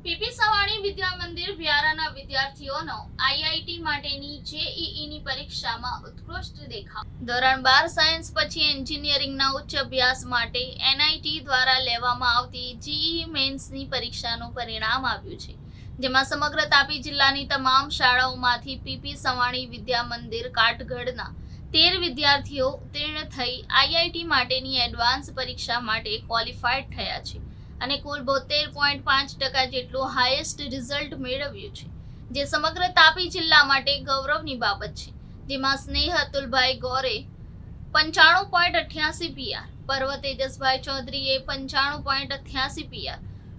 PP Savani Vidya Mandir વ્યારાના વિદ્યાર્થીઓનો IIT માટેની જેઈઈની પરીક્ષામાં ઉત્કૃષ્ટ દેખાવ। ધોરણ 12 સાયન્સ પછી એન્જિનિયરિંગના ઉચ્ચ અભ્યાસ માટે એનઆઈટી દ્વારા લેવામાં આવતી જેઈઈ મેન્સની પરીક્ષાનું પરિણામ આવ્યું છે, જેમાં સમગ્ર તાપી જિલ્લાની તમામ શાળાઓમાંથી પીપી સવાણી વિદ્યા મંદિર કાટગઢના 13 વિદ્યાર્થીઓ ઉત્તીર્ણ થઈ આઈઆઈટી માટેની એડવાન્સ પરીક્ષા માટે ક્વોલિફાઈડ થયા છે અને કુલ 72.5% જેટલું હાઈએસ્ટ રિઝલ્ટ મેળવ્યું છે, જે સમગ્ર તાપી જિલ્લા માટે ગૌરવની બાબત છે। જેમાં સ્નેહ અતુલભાઈ ગોરે 95.88 પીઆર, પર્વ તેજસભાઈ ચૌધરીએ 95.88 પીઆર,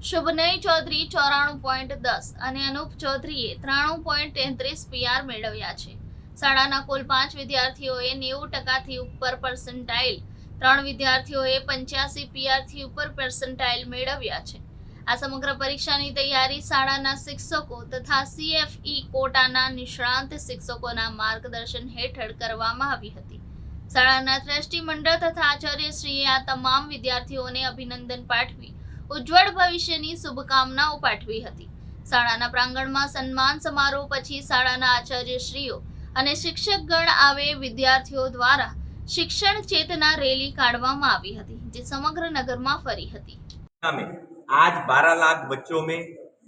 શુભનય ચૌધરી 94.10 અને અનુપ ચૌધરીએ 93.33 પીઆર મેળવ્યા છે। શાળાના કુલ 5 વિદ્યાર્થીઓએ 90% ઉપર પર્સન્ટાઇલ, 3 વિદ્યાર્થીઓએ 85 પીઆરથી ઉપર પર્સન્ટાઇલ મેળવ્યા છે। આ સમગ્ર પરીક્ષાની તૈયારી શાળાના શિક્ષકો તથા સીએફઈ કોટાના નિષ્ણાંત શિક્ષકોના માર્ગદર્શન હેઠળ કરવામાં આવી હતી। શાળાના ટ્રસ્ટી મંડળ તથા આચાર્યશ્રીએ આ તમામ વિદ્યાર્થીઓને અભિનંદન પાઠવી ઉજ્જવળ ભવિષ્યની શુભકામનાઓ પાઠવી હતી। શાળાના પ્રાંગણમાં સન્માન સમારોહ પછી શાળાના આચાર્યશ્રીઓ અને શિક્ષકગણ આવે વિદ્યાર્થીઓ દ્વારા शिक्षण चेतना रैली काढ़वामां आवी हती, जे समग्र नगर में फरी हती। आज 12 लाख बच्चों में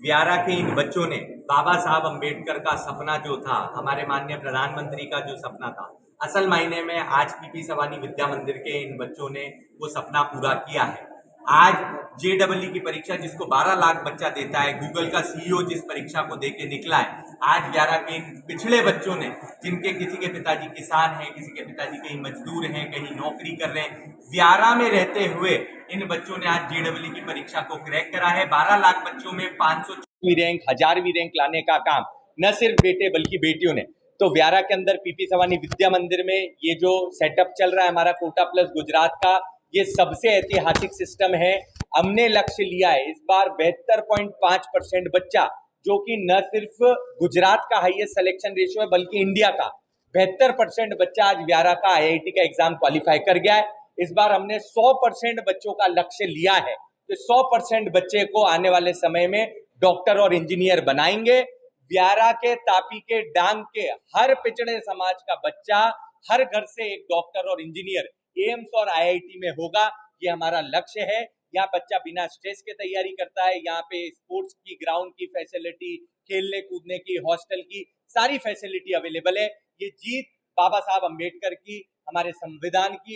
व्यारा के इन बच्चों ने बाबा साहब अम्बेडकर का सपना जो था, हमारे माननीय प्रधानमंत्री का जो सपना था, असल मायने में आज पीपी सवानी विद्या मंदिर के इन बच्चों ने वो सपना पूरा किया है। आज जेईई की परीक्षा जिसको 12 लाख बच्चा देता है, गूगल का सीईओ जिस परीक्षा को देके निकला है, आज व्यारा के पिछड़े बच्चों ने, जिनके किसी के पिताजी किसान हैं, किसी के पिताजी कहीं मजदूर हैं, कहीं नौकरी कर रहे हैं, व्यारा में रहते हुए इन बच्चों ने आज जेईई की परीक्षा को क्रैक करा है। 12 लाख बच्चों में 500वीं रैंक, 1000वीं रैंक लाने का काम न सिर्फ बेटे बल्कि बेटियों ने। तो व्यारा के अंदर पीपी सवानी विद्या मंदिर में ये जो सेटअप चल रहा है हमारा कोटा प्लस गुजरात का, ये सबसे ऐतिहासिक सिस्टम है। हमने लक्ष्य लिया है इस बार 72.5% बच्चा, जो कि न सिर्फ गुजरात का हाईएस्ट सिलेक्शन रेशियो है बल्कि इंडिया का 72% बच्चा आज व्यारा का आईआईटी का एग्जाम क्वालिफाई कर गया है। इस बार हमने 100% बच्चों का लक्ष्य लिया है कि 100% बच्चे को आने वाले समय में डॉक्टर और इंजीनियर बनाएंगे। व्यारा के, तापी के, डांग के हर पिछड़े समाज का बच्चा हर घर से एक डॉक्टर और इंजीनियर एम्स और आईआईटी में होगा, ये हमारा लक्ष्य है। यहाँ बच्चा बिना स्ट्रेस के तैयारी करता है। यहाँ पे स्पोर्ट्स की, ग्राउंड की फैसिलिटी, खेलने कूदने की, हॉस्टल की सारी फैसिलिटी अवेलेबल है। ये जीत बाबा साहब अम्बेडकर की, हमारे संविधान की